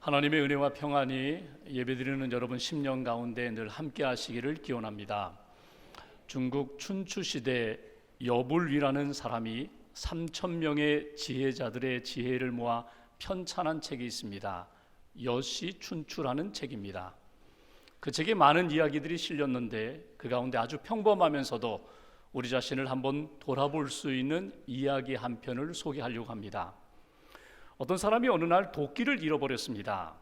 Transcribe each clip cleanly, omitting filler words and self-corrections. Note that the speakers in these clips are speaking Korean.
하나님의 은혜와 평안이 예배드리는 여러분 심령 가운데 늘 함께 하시기를 기원합니다. 중국 춘추 시대 여불위라는 사람이 3,000명의 지혜자들의 지혜를 모아 편찬한 책이 있습니다. 여시춘추라는 책입니다. 그 책에 많은 이야기들이 실렸는데 그 가운데 아주 평범하면서도 우리 자신을 한번 돌아볼 수 있는 이야기 한 편을 소개하려고 합니다. 어떤 사람이 어느 날 도끼를 잃어버렸습니다.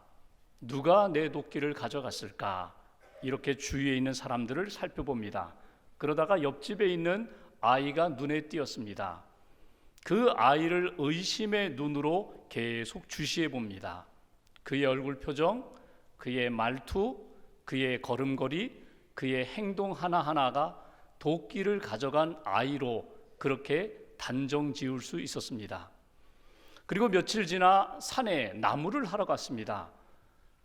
누가 내 도끼를 가져갔을까? 이렇게 주위에 있는 사람들을 살펴봅니다. 그러다가 옆집에 있는 아이가 눈에 띄었습니다. 그 아이를 의심의 눈으로 계속 주시해 봅니다. 그의 얼굴 표정, 그의 말투, 그의 걸음걸이, 그의 행동 하나하나가 도끼를 가져간 아이로 그렇게 단정 지을 수 있었습니다. 그리고 며칠 지나 산에 나무를 하러 갔습니다.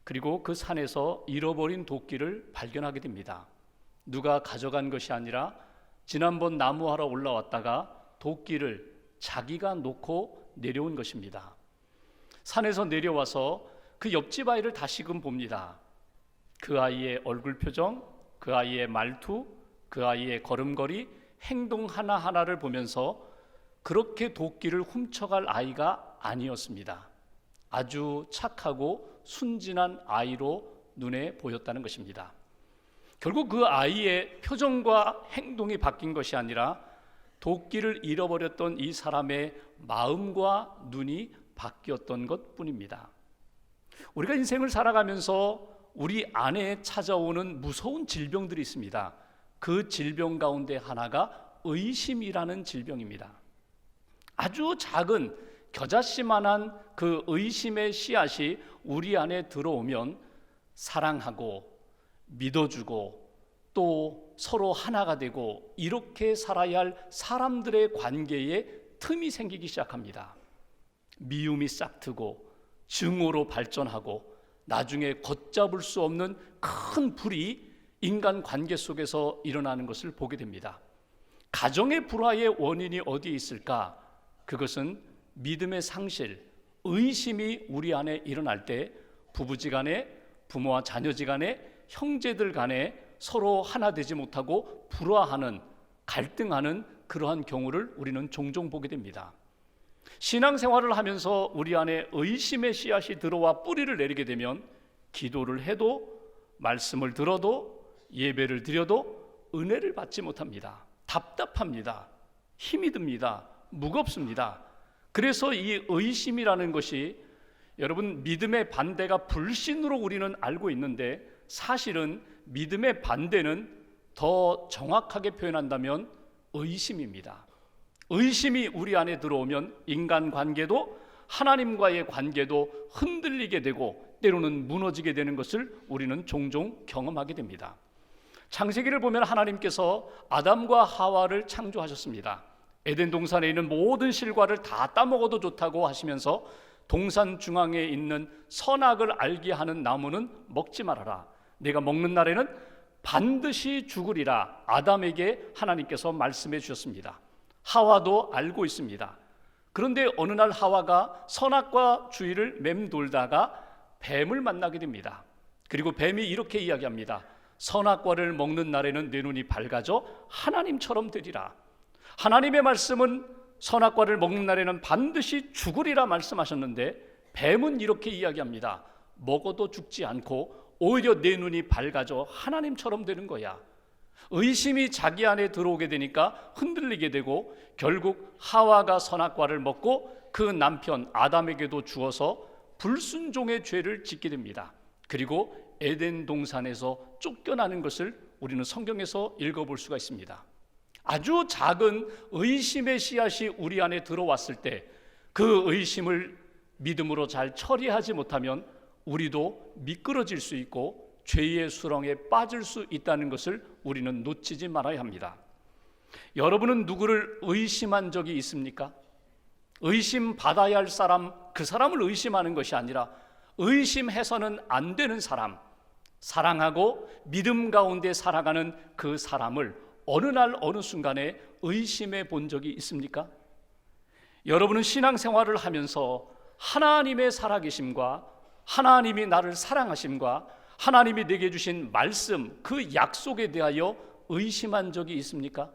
그리고 그 산에서 잃어버린 도끼를 발견하게 됩니다. 누가 가져간 것이 아니라 지난번 나무하러 올라왔다가 도끼를 자기가 놓고 내려온 것입니다. 산에서 내려와서 그 옆집 아이를 다시금 봅니다. 그 아이의 얼굴 표정, 그 아이의 말투, 그 아이의 걸음걸이, 행동 하나하나를 보면서 그렇게 도끼를 훔쳐갈 아이가 아니었습니다. 아주 착하고 순진한 아이로 눈에 보였다는 것입니다. 결국 그 아이의 표정과 행동이 바뀐 것이 아니라 도끼를 잃어버렸던 이 사람의 마음과 눈이 바뀌었던 것뿐입니다. 우리가 인생을 살아가면서 우리 안에 찾아오는 무서운 질병들이 있습니다. 그 질병 가운데 하나가 의심이라는 질병입니다. 아주 작은 겨자씨만한 그 의심의 씨앗이 우리 안에 들어오면 사랑하고 믿어주고 또 서로 하나가 되고 이렇게 살아야 할 사람들의 관계에 틈이 생기기 시작합니다. 미움이 싹트고 증오로 발전하고 나중에 걷잡을 수 없는 큰 불이 인간 관계 속에서 일어나는 것을 보게 됩니다. 가정의 불화의 원인이 어디에 있을까? 그것은 믿음의 상실, 의심이 우리 안에 일어날 때 부부지간에, 부모와 자녀지간에, 형제들 간에 서로 하나 되지 못하고 불화하는, 갈등하는 그러한 경우를 우리는 종종 보게 됩니다. 신앙생활을 하면서 우리 안에 의심의 씨앗이 들어와 뿌리를 내리게 되면 기도를 해도 말씀을 들어도 예배를 드려도 은혜를 받지 못합니다. 답답합니다. 힘이 듭니다. 무겁습니다. 그래서 이 의심이라는 것이 여러분 믿음의 반대가 불신으로 우리는 알고 있는데 사실은 믿음의 반대는 더 정확하게 표현한다면 의심입니다. 의심이 우리 안에 들어오면 인간관계도 하나님과의 관계도 흔들리게 되고 때로는 무너지게 되는 것을 우리는 종종 경험하게 됩니다. 창세기를 보면 하나님께서 아담과 하와를 창조하셨습니다. 에덴 동산에 있는 모든 실과를 다 따먹어도 좋다고 하시면서 동산 중앙에 있는 선악을 알게 하는 나무는 먹지 말아라. 내가 먹는 날에는 반드시 죽으리라. 아담에게 하나님께서 말씀해 주셨습니다. 하와도 알고 있습니다. 그런데 어느 날 하와가 선악과 주의를 맴돌다가 뱀을 만나게 됩니다. 그리고 뱀이 이렇게 이야기합니다. 선악과를 먹는 날에는 내 눈이 밝아져 하나님처럼 되리라. 하나님의 말씀은 선악과를 먹는 날에는 반드시 죽으리라 말씀하셨는데 뱀은 이렇게 이야기합니다. 먹어도 죽지 않고 오히려 내 눈이 밝아져 하나님처럼 되는 거야. 의심이 자기 안에 들어오게 되니까 흔들리게 되고 결국 하와가 선악과를 먹고 그 남편 아담에게도 주어서 불순종의 죄를 짓게 됩니다. 그리고 에덴 동산에서 쫓겨나는 것을 우리는 성경에서 읽어볼 수가 있습니다. 아주 작은 의심의 씨앗이 우리 안에 들어왔을 때 그 의심을 믿음으로 잘 처리하지 못하면 우리도 미끄러질 수 있고 죄의 수렁에 빠질 수 있다는 것을 우리는 놓치지 말아야 합니다. 여러분은 누구를 의심한 적이 있습니까? 의심받아야 할 사람, 그 사람을 의심하는 것이 아니라 의심해서는 안 되는 사람, 사랑하고 믿음 가운데 살아가는 그 사람을 어느 날 어느 순간에 의심해 본 적이 있습니까? 여러분은 신앙생활을 하면서 하나님의 살아계심과 하나님이 나를 사랑하심과 하나님이 내게 주신 말씀, 그 약속에 대하여 의심한 적이 있습니까?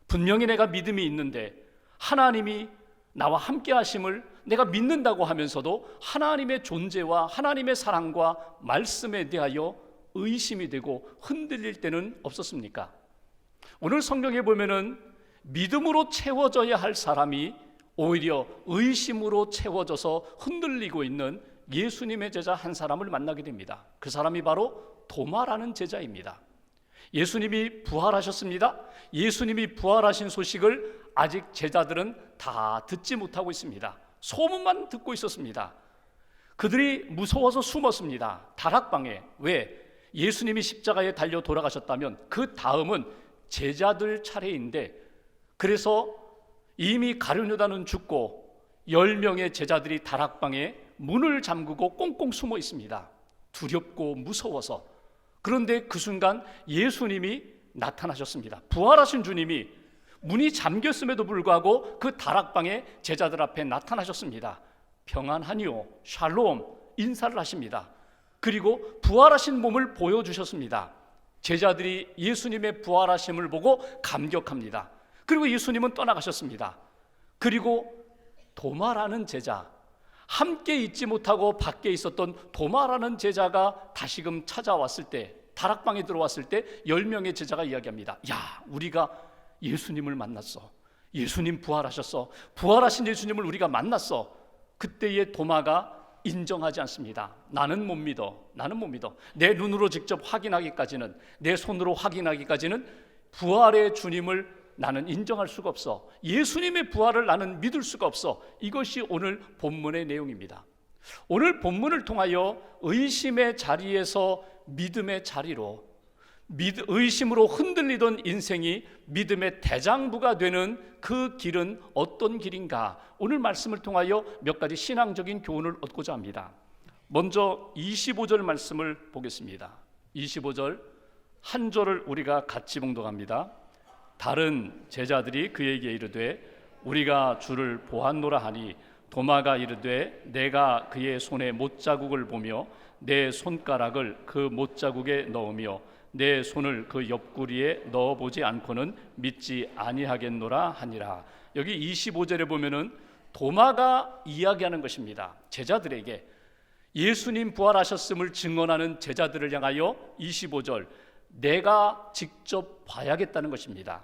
분명히 내가 믿음이 있는데 하나님이 나와 함께 하심을 내가 믿는다고 하면서도 하나님의 존재와 하나님의 사랑과 말씀에 대하여 의심이 되고 흔들릴 때는 없었습니까? 오늘 성경에 보면은 믿음으로 채워져야 할 사람이 오히려 의심으로 채워져서 흔들리고 있는 예수님의 제자 한 사람을 만나게 됩니다. 그 사람이 바로 도마라는 제자입니다. 예수님이 부활하셨습니다. 예수님이 부활하신 소식을 아직 제자들은 다 듣지 못하고 있습니다. 소문만 듣고 있었습니다. 그들이 무서워서 숨었습니다. 다락방에. 왜? 예수님이 십자가에 달려 돌아가셨다면 그 다음은 제자들 차례인데, 그래서 이미 가룟 요단은 죽고 10명의 제자들이 다락방에 문을 잠그고 꽁꽁 숨어 있습니다. 두렵고 무서워서. 그런데 그 순간 예수님이 나타나셨습니다. 부활하신 주님이 문이 잠겼음에도 불구하고 그 다락방에 제자들 앞에 나타나셨습니다. 평안하니요, 샬롬, 인사를 하십니다. 그리고 부활하신 몸을 보여주셨습니다. 제자들이 예수님의 부활하심을 보고 감격합니다. 그리고 예수님은 떠나가셨습니다. 그리고 도마라는 제자, 함께 있지 못하고 밖에 있었던 도마라는 제자가 다시금 찾아왔을 때, 다락방에 들어왔을 때 10명의 제자가 이야기합니다. 야, 우리가 예수님을 만났어. 예수님 부활하셨어. 부활하신 예수님을 우리가 만났어. 그때의 도마가 인정하지 않습니다. 나는 못 믿어. 나는 못 믿어. 내 눈으로 직접 확인하기까지는, 내 손으로 확인하기까지는 부활의 주님을 나는 인정할 수가 없어. 예수님의 부활을 나는 믿을 수가 없어. 이것이 오늘 본문의 내용입니다. 오늘 본문을 통하여 의심의 자리에서 믿음의 자리로, 의심으로 흔들리던 인생이 믿음의 대장부가 되는 그 길은 어떤 길인가? 오늘 말씀을 통하여 몇 가지 신앙적인 교훈을 얻고자 합니다. 먼저 25절 말씀을 보겠습니다. 25절 한 절을 우리가 같이 봉독합니다. 다른 제자들이 그에게 이르되 우리가 주를 보았노라 하니 도마가 이르되 내가 그의 손에 못자국을 보며 내 손가락을 그 못자국에 넣으며 내 손을 그 옆구리에 넣어보지 않고는 믿지 아니하겠노라 하니라. 여기 25절에 보면은 도마가 이야기하는 것입니다. 제자들에게 예수님 부활하셨음을 증언하는 제자들을 향하여 25절 내가 직접 봐야겠다는 것입니다.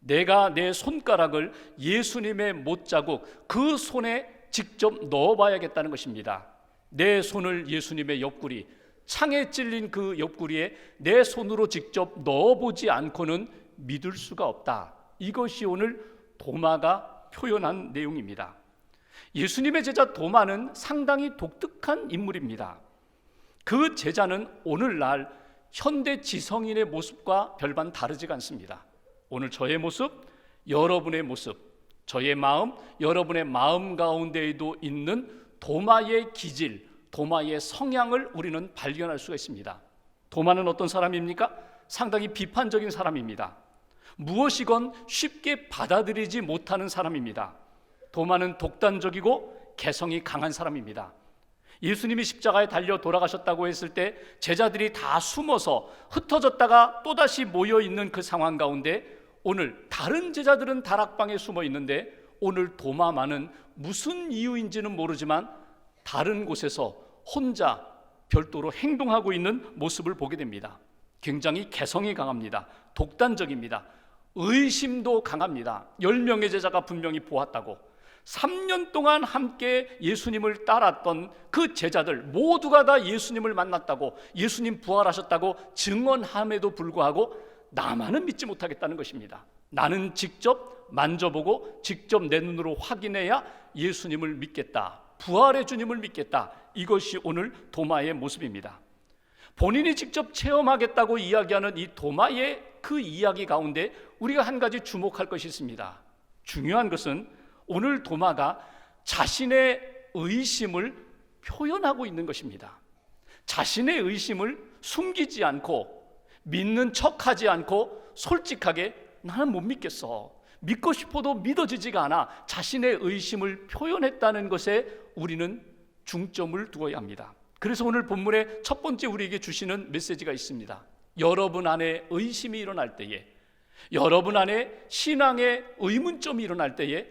내가 내 손가락을 예수님의 못자국 그 손에 직접 넣어봐야겠다는 것입니다. 내 손을 예수님의 옆구리, 창에 찔린 그 옆구리에 내 손으로 직접 넣어보지 않고는 믿을 수가 없다. 이것이 오늘 도마가 표현한 내용입니다. 예수님의 제자 도마는 상당히 독특한 인물입니다. 그 제자는 오늘날 현대 지성인의 모습과 별반 다르지가 않습니다. 오늘 저의 모습, 여러분의 모습, 저의 마음, 여러분의 마음 가운데에도 있는 도마의 기질, 도마의 성향을 우리는 발견할 수가 있습니다. 도마는 어떤 사람입니까? 상당히 비판적인 사람입니다. 무엇이건 쉽게 받아들이지 못하는 사람입니다. 도마는 독단적이고 개성이 강한 사람입니다. 예수님이 십자가에 달려 돌아가셨다고 했을 때 제자들이 다 숨어서 흩어졌다가 또다시 모여있는 그 상황 가운데 오늘 다른 제자들은 다락방에 숨어 있는데 오늘 도마만은 무슨 이유인지는 모르지만 다른 곳에서 혼자 별도로 행동하고 있는 모습을 보게 됩니다. 굉장히 개성이 강합니다. 독단적입니다. 의심도 강합니다. 10명의 제자가 분명히 보았다고 3년 동안 함께 예수님을 따랐던 그 제자들 모두가 다 예수님을 만났다고, 예수님 부활하셨다고 증언함에도 불구하고 나만은 믿지 못하겠다는 것입니다. 나는 직접 만져보고 직접 내 눈으로 확인해야 예수님을 믿겠다. 부활의 주님을 믿겠다. 이것이 오늘 도마의 모습입니다. 본인이 직접 체험하겠다고 이야기하는 이 도마의 그 이야기 가운데 우리가 한 가지 주목할 것이 있습니다. 중요한 것은 오늘 도마가 자신의 의심을 표현하고 있는 것입니다. 자신의 의심을 숨기지 않고 믿는 척하지 않고 솔직하게 나는 못 믿겠어, 믿고 싶어도 믿어지지가 않아 자신의 의심을 표현했다는 것에 우리는 중점을 두어야 합니다. 그래서 오늘 본문의 첫 번째 우리에게 주시는 메시지가 있습니다. 여러분 안에 의심이 일어날 때에, 여러분 안에 신앙의 의문점이 일어날 때에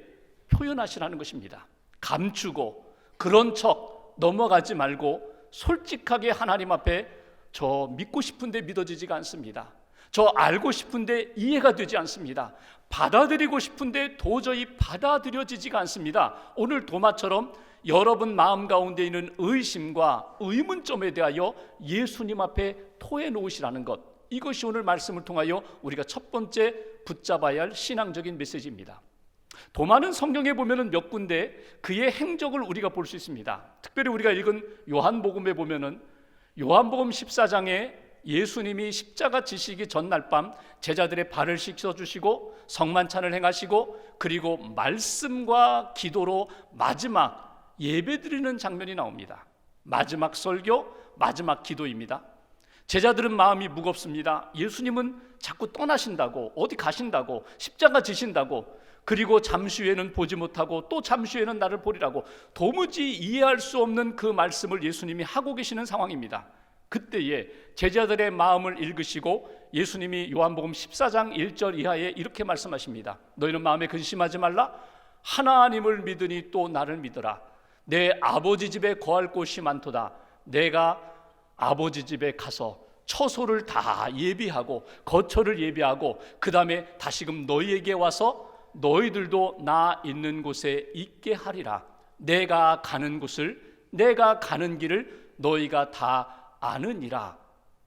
표현하시라는 것입니다. 감추고 그런 척 넘어가지 말고 솔직하게 하나님 앞에 저 믿고 싶은데 믿어지지가 않습니다. 저 알고 싶은데 이해가 되지 않습니다. 받아들이고 싶은데 도저히 받아들여지지가 않습니다. 오늘 도마처럼 여러분 마음 가운데 있는 의심과 의문점에 대하여 예수님 앞에 토해 놓으시라는 것, 이것이 오늘 말씀을 통하여 우리가 첫 번째 붙잡아야 할 신앙적인 메시지입니다. 도마는 성경에 보면은 몇 군데 그의 행적을 우리가 볼 수 있습니다. 특별히 우리가 읽은 요한복음에 보면은 요한복음 14장에 예수님이 십자가 지시기 전날 밤 제자들의 발을 씻어주시고 성만찬을 행하시고 그리고 말씀과 기도로 마지막 예배드리는 장면이 나옵니다. 마지막 설교, 마지막 기도입니다. 제자들은 마음이 무겁습니다. 예수님은 자꾸 떠나신다고, 어디 가신다고, 십자가 지신다고, 그리고 잠시 후에는 보지 못하고 또 잠시 후에는 나를 보리라고 도무지 이해할 수 없는 그 말씀을 예수님이 하고 계시는 상황입니다. 그때에 제자들의 마음을 읽으시고 예수님이 요한복음 14장 1절 이하에 이렇게 말씀하십니다. 너희는 마음에 근심하지 말라. 하나님을 믿으니 또 나를 믿어라. 내 아버지 집에 거할 곳이 많도다. 내가 아버지 집에 가서 처소를 다 예비하고 거처를 예비하고 그 다음에 다시금 너희에게 와서 너희들도 나 있는 곳에 있게 하리라. 내가 가는 곳을, 내가 가는 길을 너희가 다 아느니라.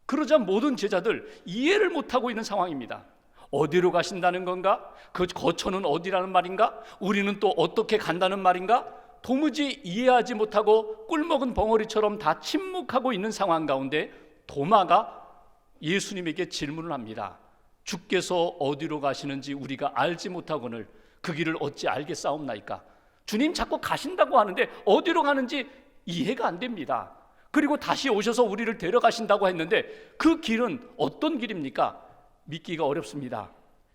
그러자 모든 제자들 이해를 못하고 있는 상황입니다. 어디로 가신다는 건가? 그 거처는 어디라는 말인가? 우리는 또 어떻게 간다는 말인가? 도무지 이해하지 못하고 꿀먹은 벙어리처럼 다 침묵하고 있는 상황 가운데 도마가 예수님에게 질문을 합니다. 주께서 어디로 가시는지 우리가 알지 못하거늘 그 길을 어찌 알겠사옵나이까? 주님 자꾸 가신다고 하는데 어디로 가는지 이해가 안 됩니다. 그리고 다시 오셔서 우리를 데려가신다고 했는데 그 길은 어떤 길입니까? 믿기가 어렵습니다.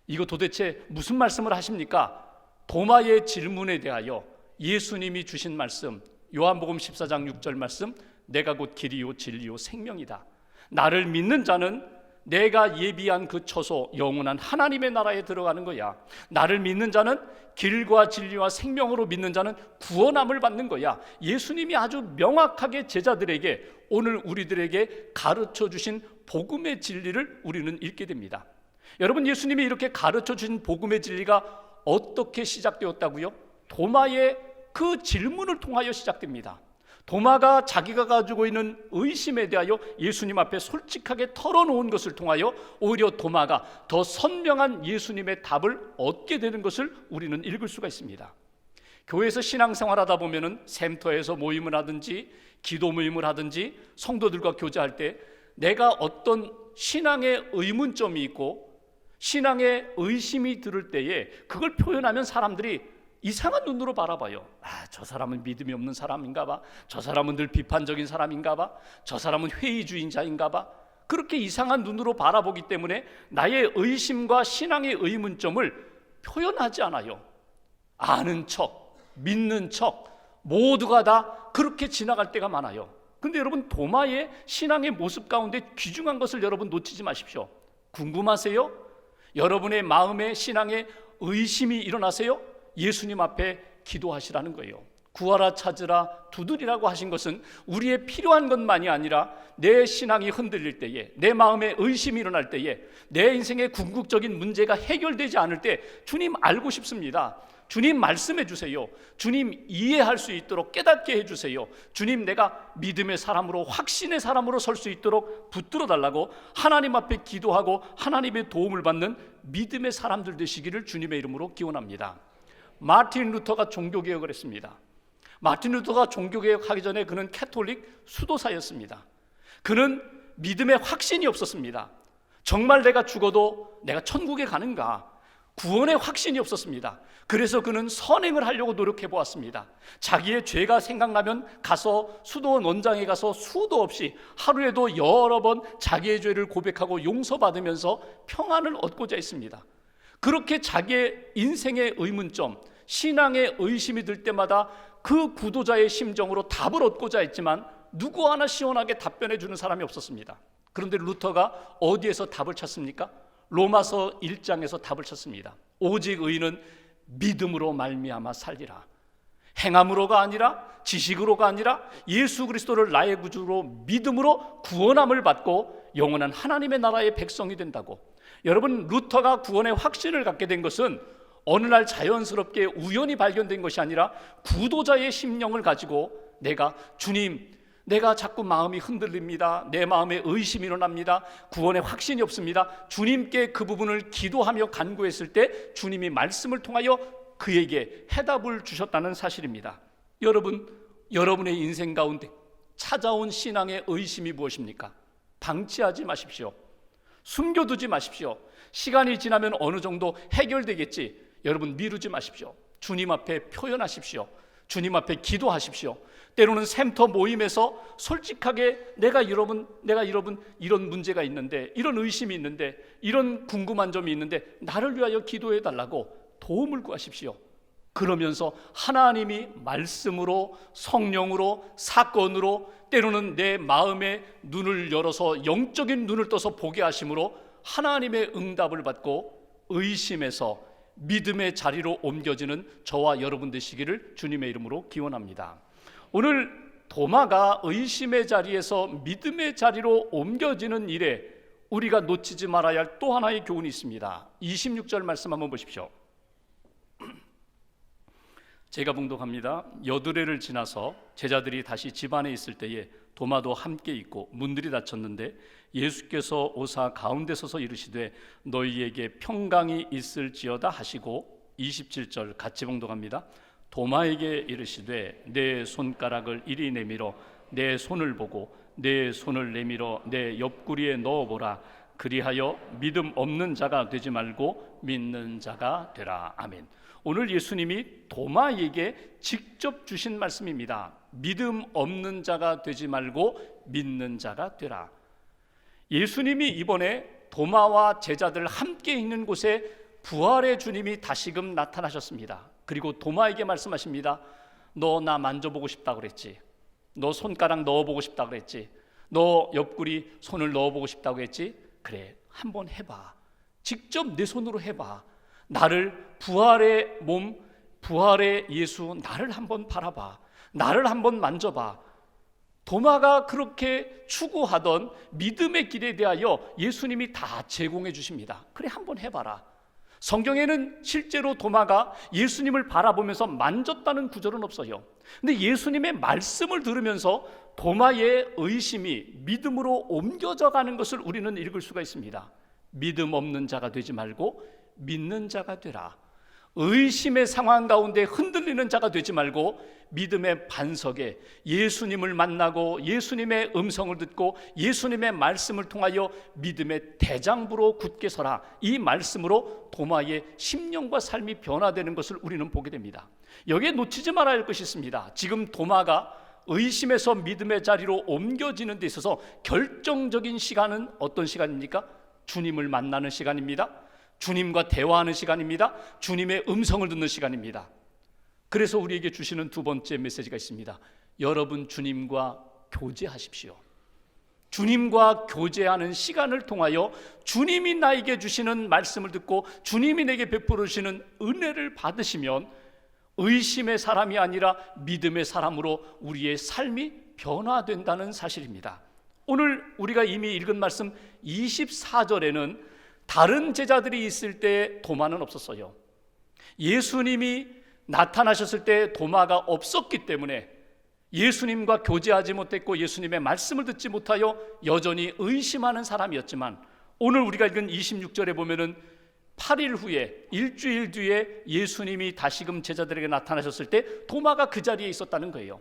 이거 도대체 무슨 말씀을 하십니까? 도마의 질문에 대하여 예수님이 주신 말씀, 요한복음 14장 6절 말씀, 내가 곧 길이요 진리요 생명이다. 나를 믿는 자는 내가 예비한 그 처소 영원한 하나님의 나라에 들어가는 거야. 나를 믿는 자는 길과 진리와 생명으로 믿는 자는 구원함을 받는 거야. 예수님이 아주 명확하게 제자들에게 오늘 우리들에게 가르쳐 주신 복음의 진리를 우리는 읽게 됩니다. 여러분, 예수님이 이렇게 가르쳐 주신 복음의 진리가 어떻게 시작되었다고요? 도마의 그 질문을 통하여 시작됩니다. 도마가 자기가 가지고 있는 의심에 대하여 예수님 앞에 솔직하게 털어놓은 것을 통하여 오히려 도마가 더 선명한 예수님의 답을 얻게 되는 것을 우리는 읽을 수가 있습니다. 교회에서 신앙생활하다 보면은 샘터에서 모임을 하든지 기도 모임을 하든지 성도들과 교제할 때 내가 어떤 신앙의 의문점이 있고 신앙의 의심이 들을 때에 그걸 표현하면 사람들이 이상한 눈으로 바라봐요. 저 사람은 믿음이 없는 사람인가 봐. 저 사람은 늘 비판적인 사람인가 봐. 저 사람은 회의주의자인가 봐. 그렇게 이상한 눈으로 바라보기 때문에 나의 의심과 신앙의 의문점을 표현하지 않아요. 아는 척, 믿는 척, 모두가 다 그렇게 지나갈 때가 많아요. 근데 여러분, 도마의 신앙의 모습 가운데 귀중한 것을 여러분 놓치지 마십시오. 궁금하세요? 여러분의 마음에 신앙의 의심이 일어나세요? 예수님 앞에 기도하시라는 거예요. 구하라 찾으라 두드리라고 하신 것은 우리의 필요한 것만이 아니라 내 신앙이 흔들릴 때에, 내 마음에 의심이 일어날 때에, 내 인생의 궁극적인 문제가 해결되지 않을 때 주님 알고 싶습니다. 주님 말씀해 주세요. 주님 이해할 수 있도록 깨닫게 해주세요. 주님, 내가 믿음의 사람으로, 확신의 사람으로 설 수 있도록 붙들어 달라고 하나님 앞에 기도하고 하나님의 도움을 받는 믿음의 사람들 되시기를 주님의 이름으로 기원합니다. 마틴 루터가 종교개혁을 했습니다. 마틴 루터가 종교개혁하기 전에 그는 캐톨릭 수도사였습니다. 그는 믿음의 확신이 없었습니다. 정말 내가 죽어도 내가 천국에 가는가? 구원의 확신이 없었습니다. 그래서 그는 선행을 하려고 노력해 보았습니다. 자기의 죄가 생각나면 가서 수도원 원장에 가서 수도 없이 하루에도 여러 번 자기의 죄를 고백하고 용서받으면서 평안을 얻고자 했습니다. 그렇게 자기의 인생의 의문점, 신앙의 의심이 들 때마다 그 구도자의 심정으로 답을 얻고자 했지만 누구 하나 시원하게 답변해 주는 사람이 없었습니다. 그런데 루터가 어디에서 답을 찾습니까? 로마서 1장에서 답을 찾습니다. 오직 의인은 믿음으로 말미암아 살리라. 행함으로가 아니라, 지식으로가 아니라 예수 그리스도를 나의 구주로 믿음으로 구원함을 받고 영원한 하나님의 나라의 백성이 된다고. 여러분, 루터가 구원의 확신을 갖게 된 것은 어느 날 자연스럽게 우연히 발견된 것이 아니라 구도자의 심령을 가지고 주님, 내가 자꾸 마음이 흔들립니다. 내 마음에 의심이 일어납니다. 구원의 확신이 없습니다. 주님께 그 부분을 기도하며 간구했을 때 주님이 말씀을 통하여 그에게 해답을 주셨다는 사실입니다. 여러분, 여러분의 인생 가운데 찾아온 신앙의 의심이 무엇입니까? 방치하지 마십시오. 숨겨두지 마십시오. 시간이 지나면 어느 정도 해결되겠지. 여러분, 미루지 마십시오. 주님 앞에 표현하십시오. 주님 앞에 기도하십시오. 때로는 샘터 모임에서 솔직하게 내가 이런 문제가 있는데, 이런 의심이 있는데, 이런 궁금한 점이 있는데 나를 위하여 기도해 달라고 도움을 구하십시오. 그러면서 하나님이 말씀으로, 성령으로, 사건으로, 때로는 내 마음의 눈을 열어서 영적인 눈을 떠서 보게 하심으로 하나님의 응답을 받고 의심에서 믿음의 자리로 옮겨지는 저와 여러분 되시기를 주님의 이름으로 기원합니다. 오늘 도마가 의심의 자리에서 믿음의 자리로 옮겨지는 일에 우리가 놓치지 말아야 할 또 하나의 교훈이 있습니다. 26절 말씀 한번 보십시오. 제가 봉독합니다. 여드레를 지나서 제자들이 다시 집 안에 있을 때에 도마도 함께 있고 문들이 닫혔는데 예수께서 오사 가운데 서서 이르시되 너희에게 평강이 있을지어다 하시고, 27절 같이 봉독합니다. 도마에게 이르시되 내 손가락을 이리 내밀어 내 손을 보고 내 손을 내밀어 내 옆구리에 넣어보라. 그리하여 믿음 없는 자가 되지 말고 믿는 자가 되라. 아멘. 오늘 예수님이 도마에게 직접 주신 말씀입니다. 믿음 없는 자가 되지 말고 믿는 자가 되라. 예수님이 이번에 도마와 제자들 함께 있는 곳에 부활의 주님이 다시금 나타나셨습니다. 그리고 도마에게 말씀하십니다. 너 나 만져보고 싶다 그랬지. 너 손가락 넣어보고 싶다 그랬지. 너 옆구리 손을 넣어보고 싶다고 했지. 그래, 한번 해봐. 직접 내 손으로 해봐. 나를, 부활의 몸, 부활의 예수, 나를 한번 바라봐. 나를 한번 만져봐. 도마가 그렇게 추구하던 믿음의 길에 대하여 예수님이 다 제공해 주십니다. 그래, 한번 해봐라. 성경에는 실제로 도마가 예수님을 바라보면서 만졌다는 구절은 없어요. 근데 예수님의 말씀을 들으면서 도마의 의심이 믿음으로 옮겨져 가는 것을 우리는 읽을 수가 있습니다. 믿음 없는 자가 되지 말고 믿는 자가 되라. 의심의 상황 가운데 흔들리는 자가 되지 말고 믿음의 반석에 예수님을 만나고 예수님의 음성을 듣고 예수님의 말씀을 통하여 믿음의 대장부로 굳게 서라. 이 말씀으로 도마의 심령과 삶이 변화되는 것을 우리는 보게 됩니다. 여기에 놓치지 말아야 할 것이 있습니다. 지금 도마가 의심에서 믿음의 자리로 옮겨지는 데 있어서 결정적인 시간은 어떤 시간입니까? 주님을 만나는 시간입니다. 주님과 대화하는 시간입니다. 주님의 음성을 듣는 시간입니다. 그래서 우리에게 주시는 두 번째 메시지가 있습니다. 여러분, 주님과 교제하십시오. 주님과 교제하는 시간을 통하여 주님이 나에게 주시는 말씀을 듣고 주님이 내게 베풀어 주시는 은혜를 받으시면 의심의 사람이 아니라 믿음의 사람으로 우리의 삶이 변화된다는 사실입니다. 오늘 우리가 이미 읽은 말씀 24절에는 다른 제자들이 있을 때 도마는 없었어요. 예수님이 나타나셨을 때 도마가 없었기 때문에 예수님과 교제하지 못했고 예수님의 말씀을 듣지 못하여 여전히 의심하는 사람이었지만, 오늘 우리가 읽은 26절에 보면은 8일 후에, 일주일 뒤에 예수님이 다시금 제자들에게 나타나셨을 때 도마가 그 자리에 있었다는 거예요.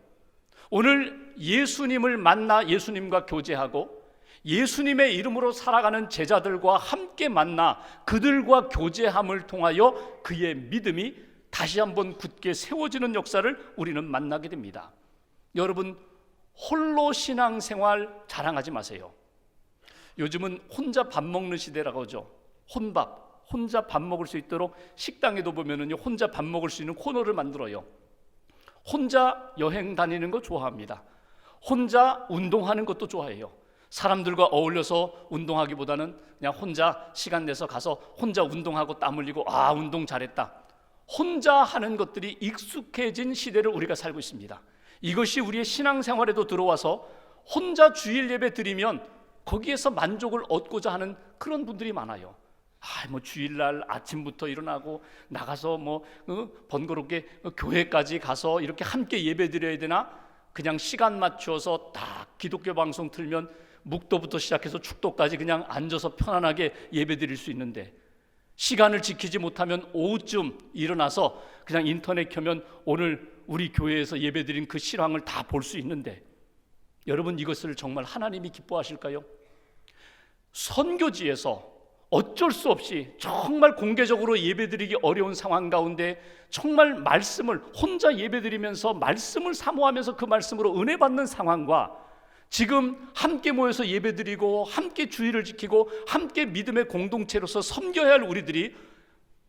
오늘 예수님을 만나 예수님과 교제하고 예수님의 이름으로 살아가는 제자들과 함께 만나 그들과 교제함을 통하여 그의 믿음이 다시 한번 굳게 세워지는 역사를 우리는 만나게 됩니다. 여러분, 홀로 신앙생활 자랑하지 마세요. 요즘은 혼자 밥 먹는 시대라고 하죠. 혼밥, 혼자 밥 먹을 수 있도록 식당에도 보면은 혼자 밥 먹을 수 있는 코너를 만들어요. 혼자 여행 다니는 거 좋아합니다. 혼자 운동하는 것도 좋아해요. 사람들과 어울려서 운동하기보다는 그냥 혼자 시간 내서 가서 혼자 운동하고 땀 흘리고 운동 잘했다. 혼자 하는 것들이 익숙해진 시대를 우리가 살고 있습니다. 이것이 우리의 신앙생활에도 들어와서 혼자 주일 예배 드리면 거기에서 만족을 얻고자 하는 그런 분들이 많아요. 주일날 아침부터 일어나고 나가서 번거롭게 교회까지 가서 이렇게 함께 예배 드려야 되나? 그냥 시간 맞추어서 딱 기독교 방송 틀면 묵도부터 시작해서 축도까지 그냥 앉아서 편안하게 예배 드릴 수 있는데, 시간을 지키지 못하면 오후쯤 일어나서 그냥 인터넷 켜면 오늘 우리 교회에서 예배 드린 그 실황을 다 볼 수 있는데, 여러분 이것을 정말 하나님이 기뻐하실까요? 선교지에서 어쩔 수 없이 정말 공개적으로 예배드리기 어려운 상황 가운데 정말 말씀을 혼자 예배드리면서 말씀을 사모하면서 그 말씀으로 은혜 받는 상황과, 지금 함께 모여서 예배드리고 함께 주의를 지키고 함께 믿음의 공동체로서 섬겨야 할 우리들이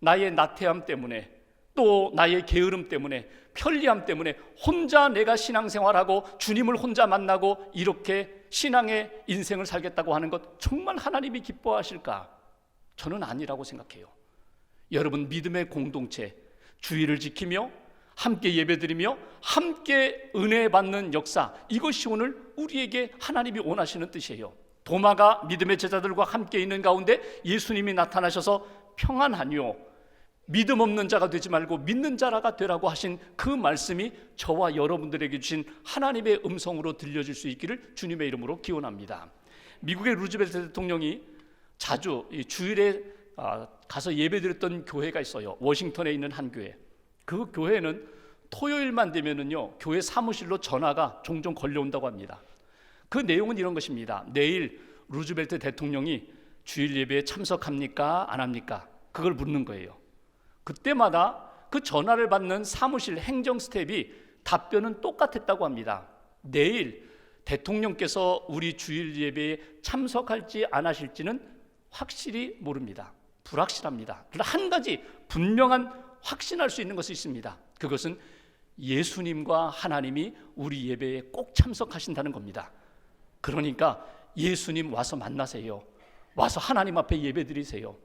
나의 나태함 때문에, 또 나의 게으름 때문에, 편리함 때문에 혼자 내가 신앙생활하고 주님을 혼자 만나고 이렇게 신앙의 인생을 살겠다고 하는 것 정말 하나님이 기뻐하실까? 저는 아니라고 생각해요. 여러분, 믿음의 공동체, 주의를 지키며 함께 예배드리며 함께 은혜 받는 역사, 이것이 오늘 우리에게 하나님이 원하시는 뜻이에요. 도마가 믿음의 제자들과 함께 있는 가운데 예수님이 나타나셔서 평안하뇨, 믿음 없는 자가 되지 말고 믿는 자라가 되라고 하신 그 말씀이 저와 여러분들에게 주신 하나님의 음성으로 들려질 수 있기를 주님의 이름으로 기원합니다. 미국의 루즈벨트 대통령이 자주 주일에 가서 예배드렸던 교회가 있어요. 워싱턴에 있는 한 교회. 그 교회는 토요일만 되면은요, 교회 사무실로 전화가 종종 걸려온다고 합니다. 그 내용은 이런 것입니다. 내일 루즈벨트 대통령이 주일 예배에 참석합니까? 안 합니까? 그걸 묻는 거예요. 그때마다 그 전화를 받는 사무실 행정 스텝이 답변은 똑같았다고 합니다. 내일 대통령께서 우리 주일 예배에 참석할지 안 하실지는 확실히 모릅니다. 불확실합니다. 그러나 한 가지 분명한 확신할 수 있는 것이 있습니다. 그것은 예수님과 하나님이 우리 예배에 꼭 참석하신다는 겁니다. 그러니까 예수님 와서 만나세요. 와서 하나님 앞에 예배 드리세요.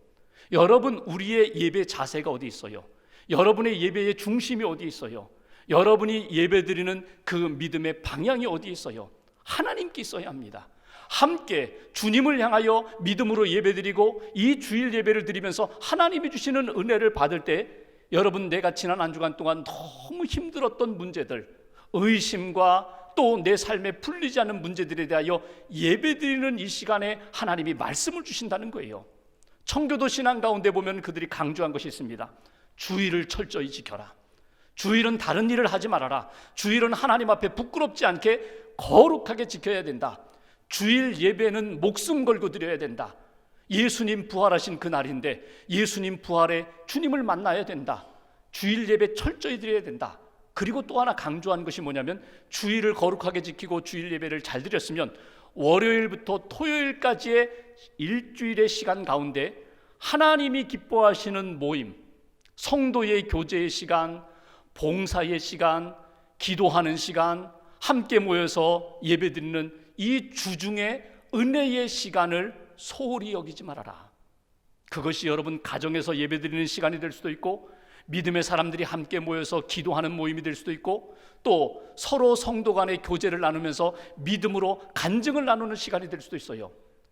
여러분, 우리의 예배 자세가 어디 있어요? 여러분의 예배의 중심이 어디 있어요? 여러분이 예배 드리는 그 믿음의 방향이 어디 있어요? 하나님께 있어야 합니다. 함께 주님을 향하여 믿음으로 예배드리고 이 주일 예배를 드리면서 하나님이 주시는 은혜를 받을 때, 여러분, 내가 지난 한 주간 동안 너무 힘들었던 문제들, 의심과 또 내 삶에 풀리지 않는 문제들에 대하여 예배드리는 이 시간에 하나님이 말씀을 주신다는 거예요. 청교도 신앙 가운데 보면 그들이 강조한 것이 있습니다. 주일을 철저히 지켜라. 주일은 다른 일을 하지 말아라. 주일은 하나님 앞에 부끄럽지 않게 거룩하게 지켜야 된다. 주일 예배는 목숨 걸고 드려야 된다. 예수님 부활하신 그날인데 예수님 부활에 주님을 만나야 된다. 주일 예배 철저히 드려야 된다. 그리고 또 하나 강조한 것이 뭐냐면, 주일을 거룩하게 지키고 주일 예배를 잘 드렸으면 월요일부터 토요일까지의 일주일의 시간 가운데 하나님이 기뻐하시는 모임, 성도의 교제의 시간, 봉사의 시간, 기도하는 시간, 함께 모여서 예배드리는 이 주중에 은혜의 시간을 소홀히 여기지 말아라. 그것이 여러분 가정에서 예배드리는 시간이 될 수도 있고, 믿음의 사람들이 함께 모여서 기도하는 모임이 될 수도 있고, 또 서로 성도 간의 교제를 나누면서 믿음으로 간증을 나누는 시간이 될 수도 있어요.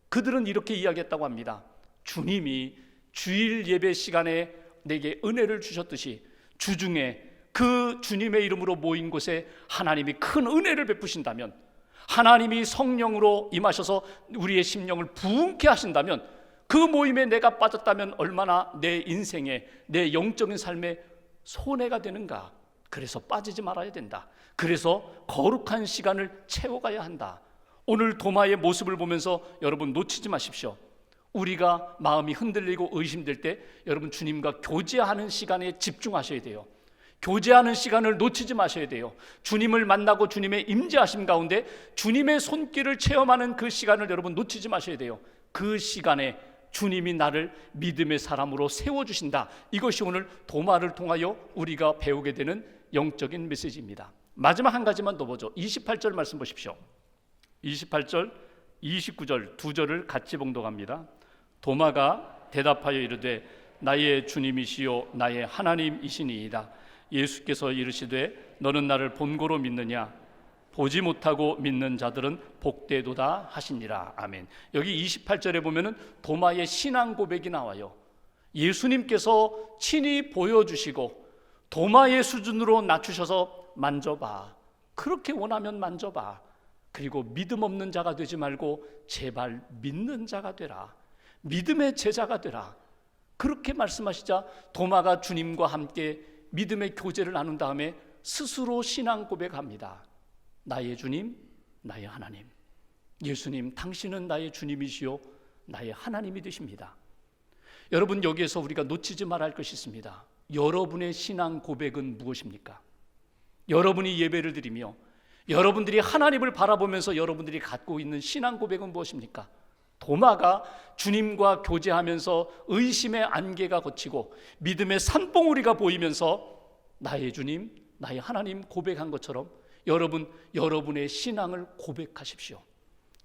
그들은 이렇게 이야기했다고 합니다. 주님이 주일 예배 시간에 내게 은혜를 주셨듯이 주중에 그 주님의 이름으로 모인 곳에 하나님이 큰 은혜를 베푸신다면, 하나님이 성령으로 임하셔서 우리의 심령을 부흥케 하신다면, 그 모임에 내가 빠졌다면 얼마나 내 인생에, 내 영적인 삶에 손해가 되는가. 그래서 빠지지 말아야 된다. 그래서 거룩한 시간을 채워가야 한다. 오늘 도마의 모습을 보면서 여러분 놓치지 마십시오. 우리가 마음이 흔들리고 의심될 때 여러분 주님과 교제하는 시간에 집중하셔야 돼요. 교제하는 시간을 놓치지 마셔야 돼요. 주님을 만나고 주님의 임재하심 가운데 주님의 손길을 체험하는 그 시간을 여러분 놓치지 마셔야 돼요. 그 시간에 주님이 나를 믿음의 사람으로 세워주신다. 이것이 오늘 도마를 통하여 우리가 배우게 되는 영적인 메시지입니다. 마지막 한 가지만 더 보죠. 28절 말씀 보십시오. 28절, 29절 두 절을 같이 봉독합니다. 도마가 대답하여 이르되 나의 주님이시요 나의 하나님이시니이다. 예수께서 이르시되 너는 나를 본고로 믿느냐? 보지 못하고 믿는 자들은 복되도다 하시니라. 아멘. 여기 28절에 보면은 도마의 신앙 고백이 나와요. 예수님께서 친히 보여주시고 도마의 수준으로 낮추셔서 만져봐. 그렇게 원하면 만져봐. 그리고 믿음 없는 자가 되지 말고 제발 믿는 자가 되라. 믿음의 제자가 되라. 그렇게 말씀하시자 도마가 주님과 함께 믿음의 교제를 나눈 다음에 스스로 신앙 고백합니다. 나의 주님, 나의 하나님. 예수님, 당신은 나의 주님이시요 나의 하나님이 되십니다. 여러분, 여기에서 우리가 놓치지 말아야 할 것이 있습니다. 여러분의 신앙 고백은 무엇입니까? 여러분이 예배를 드리며 여러분들이 하나님을 바라보면서 여러분들이 갖고 있는 신앙 고백은 무엇입니까? 도마가 주님과 교제하면서 의심의 안개가 걷히고 믿음의 산봉우리가 보이면서 나의 주님, 나의 하나님 고백한 것처럼 여러분의 신앙을 고백하십시오.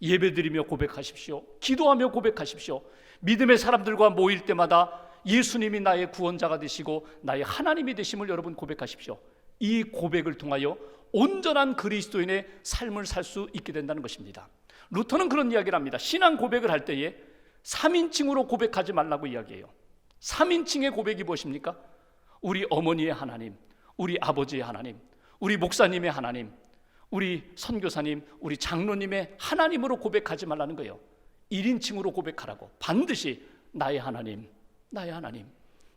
예배드리며 고백하십시오. 기도하며 고백하십시오. 믿음의 사람들과 모일 때마다 예수님이 나의 구원자가 되시고 나의 하나님이 되심을 여러분 고백하십시오. 이 고백을 통하여 온전한 그리스도인의 삶을 살 수 있게 된다는 것입니다. 루터는 그런 이야기를 합니다. 신앙 고백을 할 때에 3인칭으로 고백하지 말라고 이야기해요. 3인칭의 고백이 무엇입니까? 우리 어머니의 하나님, 우리 아버지의 하나님, 우리 목사님의 하나님, 우리 선교사님, 우리 장로님의 하나님으로 고백하지 말라는 거예요. 1인칭으로 고백하라고. 반드시 나의 하나님, 나의 하나님,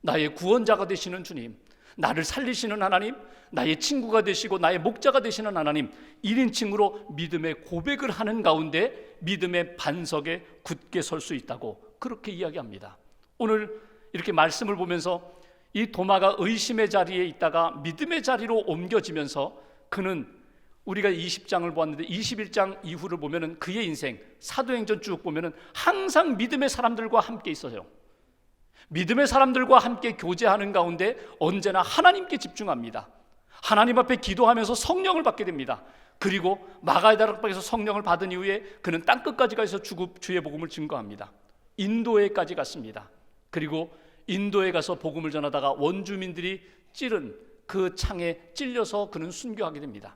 나의 구원자가 되시는 주님, 나를 살리시는 하나님, 나의 친구가 되시고 나의 목자가 되시는 하나님, 1인칭으로 믿음의 고백을 하는 가운데 믿음의 반석에 굳게 설 수 있다고 그렇게 이야기합니다. 오늘 이렇게 말씀을 보면서 이 도마가 의심의 자리에 있다가 믿음의 자리로 옮겨지면서 그는 우리가 20장을 보았는데 21장 이후를 보면은 그의 인생, 사도행전 쭉 보면은 항상 믿음의 사람들과 함께 있어요. 믿음의 사람들과 함께 교제하는 가운데 언제나 하나님께 집중합니다. 하나님 앞에 기도하면서 성령을 받게 됩니다. 그리고 마가의 다락방에서 성령을 받은 이후에 그는 땅끝까지 가서 주의 복음을 증거합니다. 인도에까지 갔습니다. 그리고 인도에 가서 복음을 전하다가 원주민들이 찌른 그 창에 찔려서 그는 순교하게 됩니다.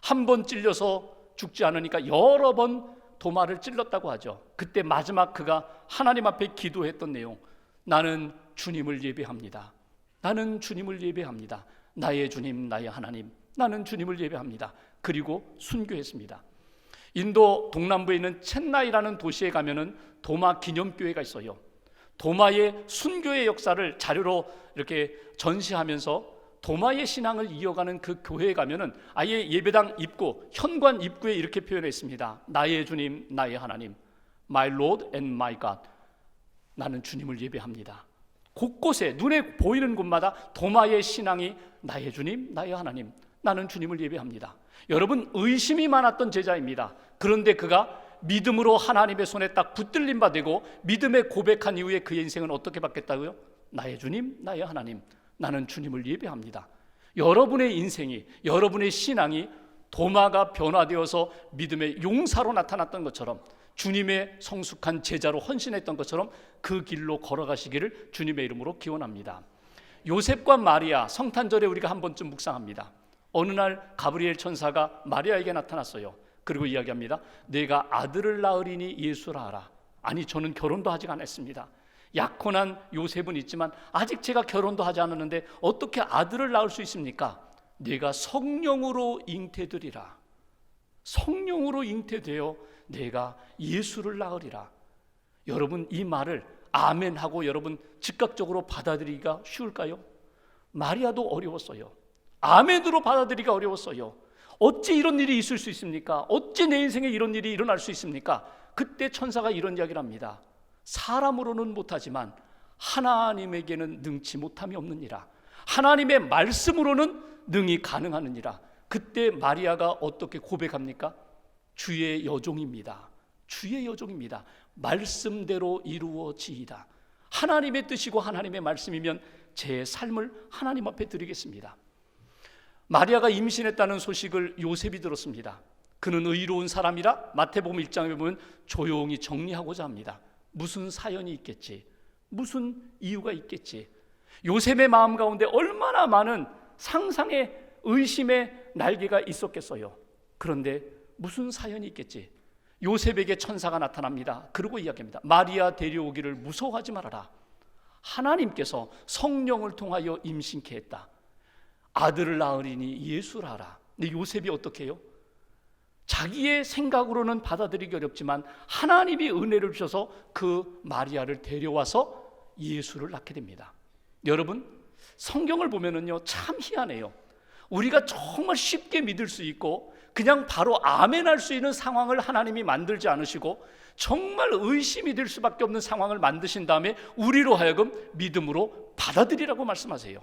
한 번 찔려서 죽지 않으니까 여러 번 도마를 찔렀다고 하죠. 그때 마지막 그가 하나님 앞에 기도했던 내용, 나는 주님을 예배합니다. 나는 주님을 예배합니다. 나의 주님, 나의 하나님, 나는 주님을 예배합니다. 그리고 순교했습니다. 인도 동남부에 있는 첸나이라는 도시에 가면은 도마 기념교회가 있어요. 도마의 순교의 역사를 자료로 이렇게 전시하면서 도마의 신앙을 이어가는 그 교회에 가면은 아예 예배당 입구, 현관 입구에 이렇게 표현했습니다. 나의 주님, 나의 하나님, My Lord and my God. 나는 주님을 예배합니다. 곳곳에 눈에 보이는 곳마다 도마의 신앙이 나의 주님, 나의 하나님, 나는 주님을 예배합니다. 여러분, 의심이 많았던 제자입니다. 그런데 그가 믿음으로 하나님의 손에 딱 붙들림 바 되고 믿음에 고백한 이후에 그의 인생은 어떻게 바뀌었다고요? 나의 주님, 나의 하나님, 나는 주님을 예배합니다. 여러분의 인생이, 여러분의 신앙이 도마가 변화되어서 믿음의 용사로 나타났던 것처럼, 주님의 성숙한 제자로 헌신했던 것처럼 그 길로 걸어가시기를 주님의 이름으로 기원합니다. 요셉과 마리아, 성탄절에 우리가 한 번쯤 묵상합니다. 어느 날 가브리엘 천사가 마리아에게 나타났어요. 그리고 이야기합니다. 내가 아들을 낳으리니 예수라 하라. 아니, 저는 결혼도 아직 안 했습니다. 약혼한 요셉은 있지만 아직 제가 결혼도 하지 않았는데 어떻게 아들을 낳을 수 있습니까? 내가 성령으로 잉태되리라. 성령으로 잉태되어 내가 예수를 낳으리라. 여러분, 이 말을 아멘하고 여러분 즉각적으로 받아들이기가 쉬울까요? 마리아도 어려웠어요. 아멘으로 받아들이기가 어려웠어요. 어찌 이런 일이 있을 수 있습니까? 어찌 내 인생에 이런 일이 일어날 수 있습니까? 그때 천사가 이런 이야기를 합니다. 사람으로는 못하지만 하나님에게는 능치 못함이 없느니라. 하나님의 말씀으로는 능히 가능하느니라. 그때 마리아가 어떻게 고백합니까? 주의 여종입니다. 주의 여종입니다. 말씀대로 이루어지이다. 하나님의 뜻이고 하나님의 말씀이면 제 삶을 하나님 앞에 드리겠습니다. 마리아가 임신했다는 소식을 요셉이 들었습니다. 그는 의로운 사람이라 마태복음 1장에 보면 조용히 정리하고자 합니다. 무슨 사연이 있겠지, 무슨 이유가 있겠지. 요셉의 마음 가운데 얼마나 많은 상상의 의심의 날개가 있었겠어요. 그런데 무슨 사연이 있겠지. 요셉에게 천사가 나타납니다. 그리고 이야기합니다. 마리아 데려오기를 무서워하지 말아라. 하나님께서 성령을 통하여 임신케 했다. 아들을 낳으리니 예수를 하라. 근데 요셉이 어떻게 해요? 자기의 생각으로는 받아들이기 어렵지만 하나님이 은혜를 주셔서 그 마리아를 데려와서 예수를 낳게 됩니다. 여러분, 성경을 보면은요, 참 희한해요. 우리가 정말 쉽게 믿을 수 있고 그냥 바로 아멘할 수 있는 상황을 하나님이 만들지 않으시고 정말 의심이 될 수밖에 없는 상황을 만드신 다음에 우리로 하여금 믿음으로 받아들이라고 말씀하세요.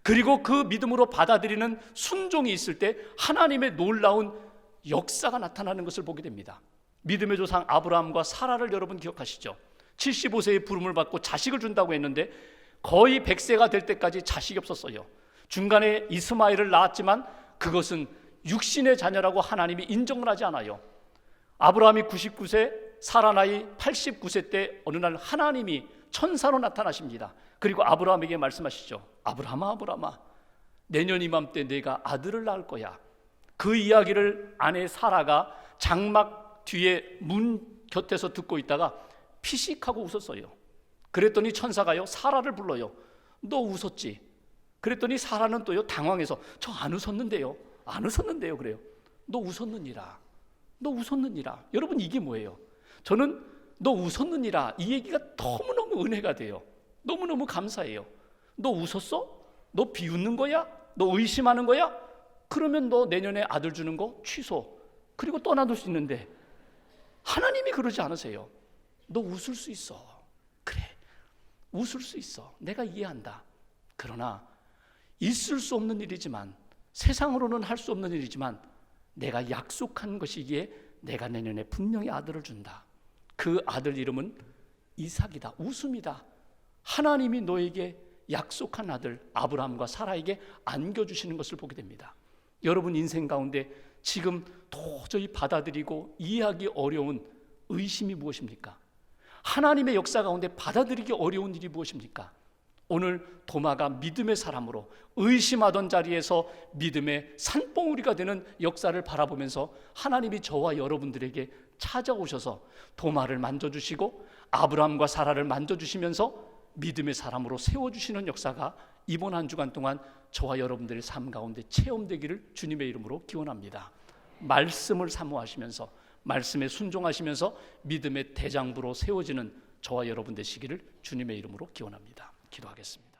그리고 그 믿음으로 받아들이는 순종이 있을 때 하나님의 놀라운 역사가 나타나는 것을 보게 됩니다. 믿음의 조상 아브라함과 사라를 여러분 기억하시죠? 75세의 부름을 받고 자식을 준다고 했는데 거의 100세가 될 때까지 자식이 없었어요. 중간에 이스마엘을 낳았지만 그것은 육신의 자녀라고 하나님이 인정을 하지 않아요. 아브라함이 99세, 사라 나이 89세 때 어느 날 하나님이 천사로 나타나십니다. 그리고 아브라함에게 말씀하시죠. 아브라함아, 아브라함아, 내년 이맘때 내가 아들을 낳을 거야. 그 이야기를 아내 사라가 장막 뒤에 문 곁에서 듣고 있다가 피식하고 웃었어요. 그랬더니 천사가요, 사라를 불러요. 너 웃었지? 그랬더니 사라는 또요, 당황해서 저 안 웃었는데요, 안 웃었는데요 그래요. 너 웃었느니라, 너 웃었느니라. 여러분, 이게 뭐예요? 저는 너 웃었느니라 이 얘기가 너무너무 은혜가 돼요. 너무너무 감사해요. 너 웃었어? 너 비웃는 거야? 너 의심하는 거야? 그러면 너 내년에 아들 주는 거 취소, 그리고 떠나둘 수 있는데 하나님이 그러지 않으세요. 너 웃을 수 있어. 그래, 웃을 수 있어. 내가 이해한다. 그러나 있을 수 없는 일이지만, 세상으로는 할 수 없는 일이지만 내가 약속한 것이기에 내가 내년에 분명히 아들을 준다. 그 아들 이름은 이삭이다. 웃음이다. 하나님이 너에게 약속한 아들 아브라함과 사라에게 안겨주시는 것을 보게 됩니다. 여러분 인생 가운데 지금 도저히 받아들이고 이해하기 어려운 의심이 무엇입니까? 하나님의 역사 가운데 받아들이기 어려운 일이 무엇입니까? 오늘 도마가 믿음의 사람으로 의심하던 자리에서 믿음의 산봉우리가 되는 역사를 바라보면서 하나님이 저와 여러분들에게 찾아오셔서 도마를 만져주시고 아브라함과 사라를 만져주시면서 믿음의 사람으로 세워주시는 역사가 이번 한 주간 동안 저와 여러분들의 삶 가운데 체험되기를 주님의 이름으로 기원합니다. 말씀을 사모하시면서 말씀에 순종하시면서 믿음의 대장부로 세워지는 저와 여러분 되시기를 주님의 이름으로 기원합니다. 기도하겠습니다.